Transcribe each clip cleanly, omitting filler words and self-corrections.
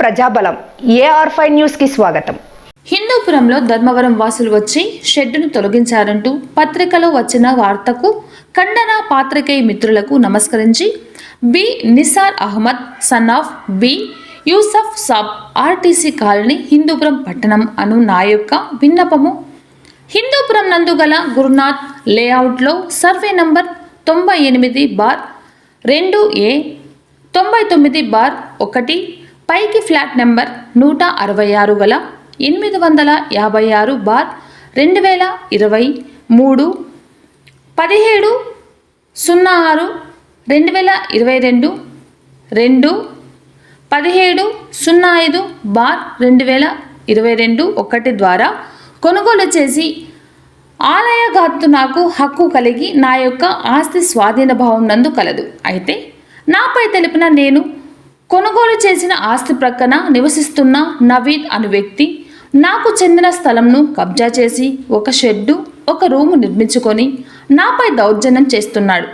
ప్రజాబలం AR5 news కి స్వాగతం. హిందూపురంలో ధర్మవరం వాసులు వచ్చి షెడ్డును తొలగించారంటూ పత్రికలో వచ్చిన వార్తకు ఖండన పాత్రికేయ మిత్రులకు నమస్కరించి B Nisar Ahmed son of B Yusuf Sab RTC colony Hindupuram పట్టణం అను నా యొక్క విన్నపము హిందూపురం నందు గల గురునాథ్ లేఅవుట్లో సర్వే నంబర్ 98/2A 99/1 పైకి ఫ్లాట్ నెంబర్ 166 గల 856/2023 17/06/2022 17/05/2022 1 ద్వారా కొనుగోలు చేసి ఆలయగాత్తు నాకు హక్కు కలిగి నా యొక్క ఆస్తి స్వాధీన భావం నందు కలదు. అయితే నాపై తెలిపిన నేను కొనుగోలు చేసిన ఆస్తి ప్రక్కన నివసిస్తున్న నవీద్ అను వ్యక్తి నాకు చెందిన స్థలంను కబ్జా చేసి ఒక షెడ్డు ఒక రూము నిర్మించుకొని నాపై దౌర్జన్యం చేస్తున్నాడు.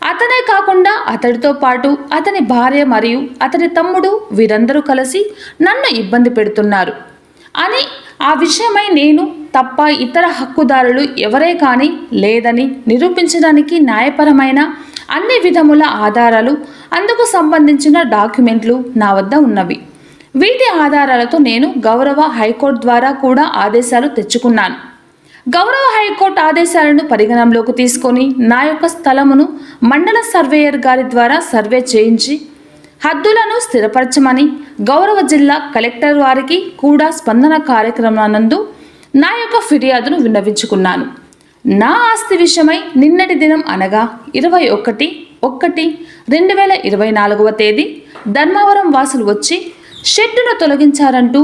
అతనే కాకుండా అతడితో పాటు అతని భార్య మరియు అతని తమ్ముడు వీరందరూ కలిసి నన్ను ఇబ్బంది పెడుతున్నారు అని ఆ విషయమై నేను తప్ప ఇతర హక్కుదారులు ఎవరే కానీ లేదని నిరూపించడానికి న్యాయపరమైన అన్ని విధముల ఆధారాలు అందుకు సంబంధించిన డాక్యుమెంట్లు నా వద్ద ఉన్నవి. వీటి ఆధారాలతో నేను గౌరవ హైకోర్టు ద్వారా కూడా ఆదేశాలు తెచ్చుకున్నాను. గౌరవ హైకోర్టు ఆదేశాలను పరిగణనలోకి తీసుకొని నా యొక్క స్థలమును మండల సర్వేయర్ గారి ద్వారా సర్వే చేయించి హద్దులను స్థిరపరచమని గౌరవ జిల్లా కలెక్టర్ వారికి కూడా స్పందన కార్యక్రమానందు నా యొక్క ఫిర్యాదును విన్నవించుకున్నాను. నా ఆస్తి విషయమై నిన్నటి దినం అనగా 21/1/2024 తేదీ ధర్మవరం వాసులు వచ్చి షెడ్డును తొలగించారంటూ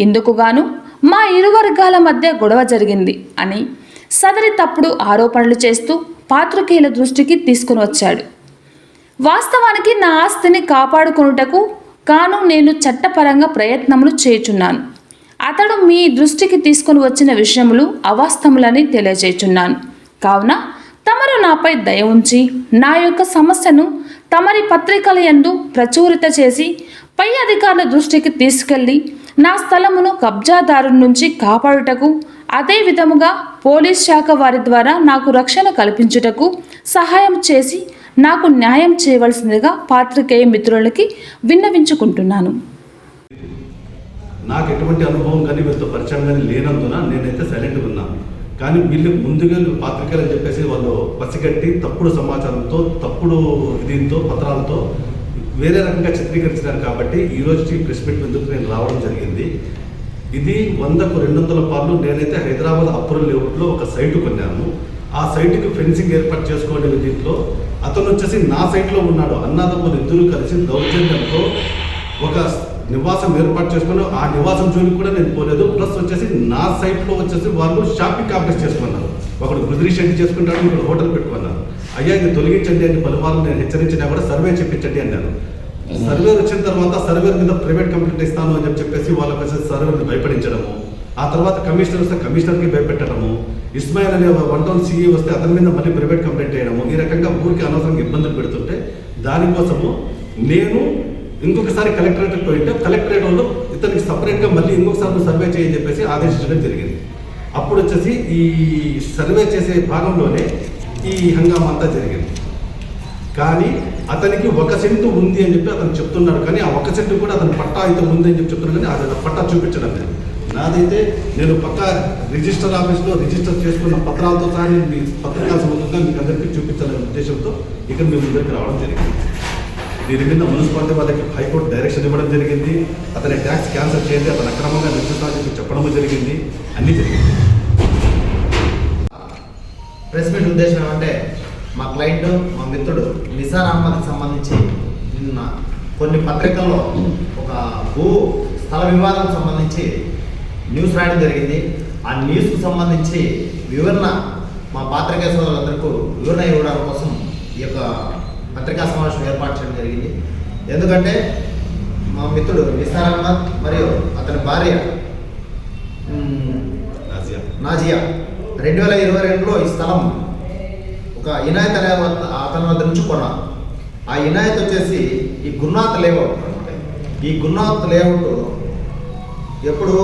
ఇందుకుగాను మా ఇరు వర్గాల మధ్య గొడవ జరిగింది అని సదరి తప్పుడు ఆరోపణలు చేస్తూ పాత్రికేయుల దృష్టికి తీసుకుని వచ్చాడు. వాస్తవానికి నా ఆస్తిని కాపాడుకొనుటకు కాను నేను చట్టపరంగా ప్రయత్నములు చేయుచున్నాను. అతడు మీ దృష్టికి తీసుకొని వచ్చిన విషయములు అవాస్తవములని తెలియజేయుచున్నాను. కావున తమరు నాపై దయ ఉంచి నా యొక్క సమస్యను తమరి పత్రికల యందు ప్రచురిత చేసి పై అధికారుల దృష్టికి తీసుకెళ్లి నా స్థలమును కబ్జాదారు నుంచి కాపాడుటకు అదే విధముగా పోలీస్ శాఖ వారి ద్వారా నాకు రక్షణ కల్పించుటకు సహాయం చేసి నాకు న్యాయం చేయవలసిందిగా పాత్రికేయ మిత్రులకి విన్నవించుకుంటున్నాను. నాకు ఎటువంటి అనుభవం కానీ వీళ్ళతో పరిచయం కానీ లేనందున నేనైతే సైలెంట్గా ఉన్నాను. కానీ వీళ్ళు ముందుగా పాత్రికేయులు అని చెప్పేసి వాళ్ళు పసిగట్టి తప్పుడు సమాచారంతో తప్పుడు దీంతో పత్రాలతో వేరే రకంగా చిత్రీకరించినారు. కాబట్టి ఈరోజు ప్రెస్ మీట్ ముందుకు నేను రావడం జరిగింది. ఇది 100కు 200 పార్లు నేనైతే హైదరాబాద్ అప్రూవల్ లేఅవుట్లో ఒక సైటు కొన్నాను. ఆ సైటుకి ఫెన్సింగ్ ఏర్పాటు చేసుకోవడం దీంట్లో అతను వచ్చేసి నా సైట్లో ఉన్నాడు. అన్నదమ్ములు ఇద్దరు కలిసి దౌర్జన్యంతో ఒక నివాసం ఏర్పాటు చేసుకుని ఆ నివాసం జోలికి కూడా నేను పోలేదు. ప్లస్ వచ్చేసి నా సైట్లో వచ్చేసి వాళ్ళు షాపింగ్ కాంప్లెక్స్ చేసుకున్నారు. ఒకడు గుదిరి షెడ్ చేసుకుంటాడు, ఇంకొకటి హోటల్ పెట్టుకున్నారు. అయ్యా ఇది తొలగించండి అని పలుమార్లు నేను హెచ్చరించినా కూడా సర్వే చెప్పించండి అన్నారు. సర్వే వచ్చిన తర్వాత సర్వే మీద ప్రైవేట్ కంప్లైంట్ ఇస్తాను అని చెప్పేసి వాళ్ళకి వచ్చేసి సర్వేని భయపడించడము. ఆ తర్వాత కమిషనర్ వస్తే కమిషనర్కి భయపెట్టడము. ఇస్మాయిల్ అనే 1 టౌన్ సిఈ వస్తే అతని మీద మళ్ళీ ప్రైవేట్ కంప్లైంట్ చేయడము. ఈ రకంగా ఊరికి అనవసరంగా ఇబ్బందులు పెడుతుంటే దానికోసము నేను ఇంకొకసారి కలెక్టరేట్కి పోయింటే కలెక్టరేట్ వాళ్ళు ఇతనికి సపరేట్గా మళ్ళీ ఇంకొకసారి సర్వే చేయని చెప్పేసి ఆదేశించడం జరిగింది. అప్పుడు వచ్చేసి ఈ సర్వే చేసే భాగంలోనే ఈ హంగామా అంతా జరిగింది. కానీ అతనికి 1 సెంటు ఉంది అని చెప్పి అతను చెప్తున్నాడు. కానీ ఆ 1 సెంటు కూడా అతను పట్టా అయితే ఉంది అని చెప్పి చెప్తున్నాడు. కానీ అది పట్టా చూపించడం లేదు. నాదైతే నేను పక్కా రిజిస్టర్ ఆఫీస్లో రిజిస్టర్ చేసుకున్న పత్రాలతో సహా నేను మీ పత్రికా సముఖంగా మీకు అందరికీ చూపించాలనే ఉద్దేశంతో ఇక్కడ మేము దగ్గరికి రావడం జరిగింది. దీని మీద మున్సిపాలిటీ వాళ్ళకి హైకోర్టు డైరెక్షన్ ఇవ్వడం జరిగింది. అతని ట్యాక్స్ క్యాన్సిల్ చేయండి, అతను అక్రమంగా నిర్మిస్తానని చెప్పడం జరిగింది. అన్నీ జరిగింది. ప్రెస్ మీట్ ఉద్దేశం ఏమంటే మా క్లయింట్ మా మిత్రుడు నిసార్ అహ్మద్కి సంబంధించి నిన్న కొన్ని పత్రికల్లో ఒక భూ స్థల వివాదం సంబంధించి న్యూస్ రాయడం జరిగింది. ఆ న్యూస్కు సంబంధించి వివరణ మా పాత్రికేయ సోదరులందరికీ వివరణ ఇవ్వడం కోసం ఈ యొక్క పత్రికా సమావేశం ఏర్పాటు చేయడం జరిగింది. ఎందుకంటే మా మిత్రుడు నిసార్ అహ్మద్ మరియు అతని భార్య నాజియా 2022లో ఈ స్థలం ఒక ఇనాయత్ అతని వద్ద నుంచి కొన్నారు. ఆ ఇనాయత్ వచ్చేసి ఈ గురునాథ్ లేఅవుట్ అనమాట. ఈ గున్నావత్ లేఅవుట్ ఎప్పుడు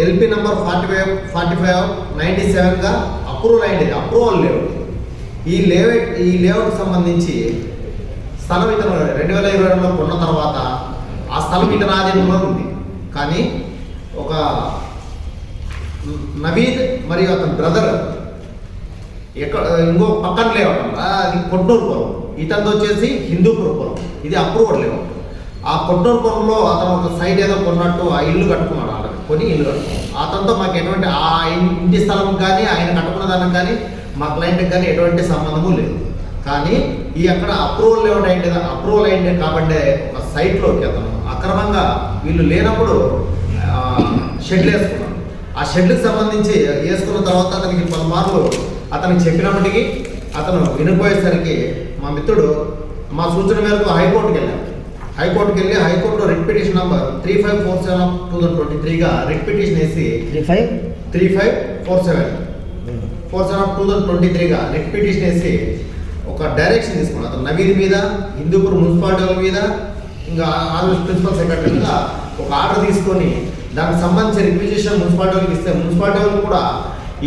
ఎల్పి నంబర్ 45/97గా అప్రూవల్ అయింది. Approval layout. ఈ లేఅవుట్ సంబంధించి స్థలం ఇతను 2022లో కొన్న తర్వాత ఆ స్థలం ఇతని ఆధీనంలో ఉంది. కానీ ఒక నవీద్ మరియు అతని బ్రదర్ ఇంకో పక్కన లేఅవుట్ అది కొట్టూరుపురం, ఇతనిది వచ్చేసి హిందూపురం. ఇది అప్రూవల్ లేఅవుట్. ఆ కొట్టూరుపురంలో అతను ఒక సైట్ ఏదో కొన్నట్టు ఆ ఇల్లు కట్టుకున్నాడు. అలా కొని ఇల్లు కట్టుకున్నాడు. అతనితో మాకు ఎటువంటి ఆ ఇంటి స్థలం కానీ ఆయన కట్టుకున్న దానికి కానీ మా క్లయింట్కి కానీ ఎటువంటి సంబంధము లేదు. కానీ ఈ అక్కడ అప్రూవల్ అయింది కాబట్టి ఒక సైట్లోకి అతను అక్రమంగా వీళ్ళు లేనప్పుడు షెడ్లు వేసుకున్నాడు. ఆ షెడ్లకు సంబంధించి వేసుకున్న తర్వాత అతనికి పలుమార్లు అతనికి చెప్పినప్పటికీ అతను వినిపోయేసరికి మా మిత్రుడు మా సూచన మేరకు హైకోర్టుకి వెళ్ళాడు. హైకోర్టుకి వెళ్ళి హైకోర్టులో రిట్ పిటిషన్ నంబర్ 3547/2023గా రిట్ పిటిషన్ వేసి 3547/2023గా రిట్ పిటిషన్ వేసి ఒక డైరెక్షన్ తీసుకున్నాడు. అతను నవీద్ మీద, హిందూపూర్ మున్సిపాలిటీ వాళ్ళ మీద, ఇంకా ఆంధ్రప్రదేశ్ ప్రిన్సిపల్ సెక్రటరీ మీద ఒక ఆర్డర్ తీసుకొని దానికి సంబంధించి రిక్విజిషన్ మున్సిపాలిటీ వాళ్ళకి ఇస్తే మున్సిపాలిటీ వాళ్ళు కూడా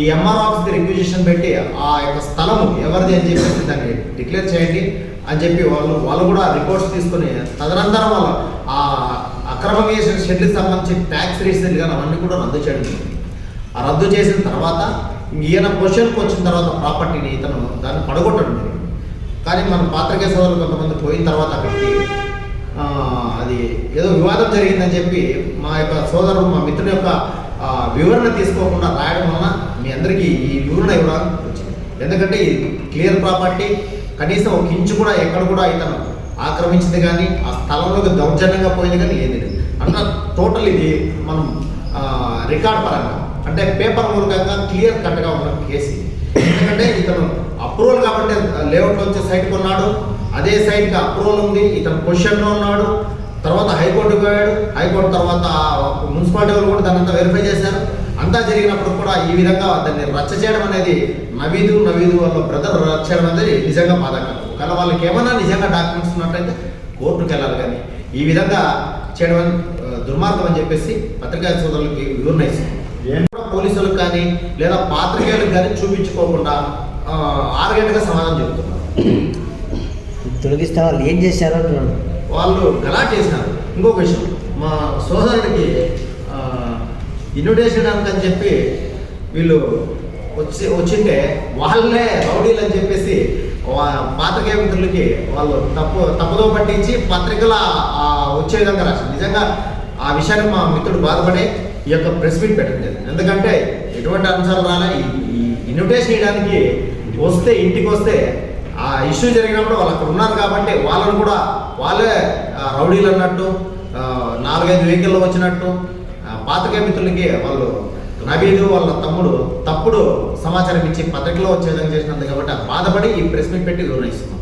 ఈ ఎంఆర్ ఆఫీస్కి రిక్విజిషన్ పెట్టి ఆ యొక్క స్థలము ఎవరిది అని చెప్పేసి దాన్ని డిక్లేర్ చేయండి అని చెప్పి వాళ్ళు కూడా రిపోర్ట్స్ తీసుకొని తదనంతరం వాళ్ళు ఆ అక్రమంగా చేసిన షెడ్లకు సంబంధించి ట్యాక్స్ రీసెంట్ కానీ అవన్నీ కూడా రద్దు చేయడం. ఆ రద్దు చేసిన తర్వాత ఈయన పొజిషన్కి వచ్చిన తర్వాత ప్రాపర్టీని ఇతను దాన్ని పడగొట్టడం జరిగింది. కానీ మన పాత్రికేయ సోదరులు కొంతమంది పోయిన తర్వాత అక్కడికి అది ఏదో వివాదం జరిగిందని చెప్పి మా యొక్క సోదరుడు మా మిత్రుని యొక్క వివరణ తీసుకోకుండా రాయడం వలన మీ అందరికీ ఈ వివరణ ఇవ్వడం వచ్చింది. ఎందుకంటే ఇది క్లియర్ ప్రాపర్టీ, కనీసం ఒక ఇంచు కూడా ఎక్కడ కూడా ఇతను ఆక్రమించింది కానీ ఆ స్థలంలోకి దౌర్జన్యంగా పోయింది కానీ ఏది లేదు అన్న. టోటల్ ఇది మనం రికార్డ్ పరంగా అంటే పేపర్ మూలకంగా క్లియర్ కట్గా ఉన్న కేసు. ఎందుకంటే ఇతను అప్రూవల్ కాబట్టి లేఅవుట్లో వచ్చే సైట్ కొన్నాడు, అదే సైట్కి అప్రూవల్ ఉంది, ఇతను పొజిషన్లో ఉన్నాడు. తర్వాత హైకోర్టుకి పోయాడు, హైకోర్టు తర్వాత మున్సిపాలిటీ వాళ్ళు కూడా దాన్ని అంతా వెరిఫై చేశారు. అంతా జరిగినప్పుడు కూడా ఈ విధంగా దాన్ని రచ్చ చేయడం అనేది నవీదు వాళ్ళ బ్రదర్ రచ్చ చేయడం అనేది నిజంగా బాధాకరం. ఒకవేళ వాళ్ళకి ఏమన్నా నిజంగా డాక్యుమెంట్స్ ఉన్నట్టయితే కోర్టుకు వెళ్ళాలి, కానీ ఈ విధంగా చేయడం దుర్మార్గం అని చెప్పేసి పత్రికా సోదరులకి వివరణ ఇస్తుంది. పోలీసులకు కానీ లేదా పాత్రికేయులకు కానీ చూపించుకోకుండా 6 గంటలుగా సమాధానం చెబుతున్నారు. తొలగిస్తే వాళ్ళు ఏం చేశారో వాళ్ళు గలాట్ చేసినారు. ఇంకొక విషయం, మా సోదరుడికి ఇన్విటేషన్ అని చెప్పి వీళ్ళు వచ్చింటే వాళ్ళే రౌడీలు అని చెప్పేసి పాత్రికేయ మిత్రులకి వాళ్ళు తప్పుదో పట్టించి పత్రికల వచ్చే విధంగా రాశారు. నిజంగా ఆ విషయాన్ని మా మిత్రుడు బాధపడే ఈ యొక్క ప్రెస్ మీట్ పెట్టలేదు. ఎందుకంటే ఎటువంటి అంశాలు రాలే. ఈ ఇన్విటేషన్ ఇవ్వడానికి వస్తే ఇంటికి వస్తే ఆ ఇష్యూ జరిగినప్పుడు వాళ్ళు అక్కడ ఉన్నారు కాబట్టి వాళ్ళని కూడా వాళ్ళే రౌడీలు అన్నట్టు 4-5 వెహికల్లో వచ్చినట్టు పాత్రికేయ మిత్రులకి వాళ్ళు నవీదు వాళ్ళ తమ్ముడు తప్పుడు సమాచారం ఇచ్చి పత్రికలో వచ్చే విధంగా చేసినందుకు కాబట్టి బాధపడి ఈ ప్రెస్ మీట్ పెట్టి వివరణ ఇస్తున్నాం.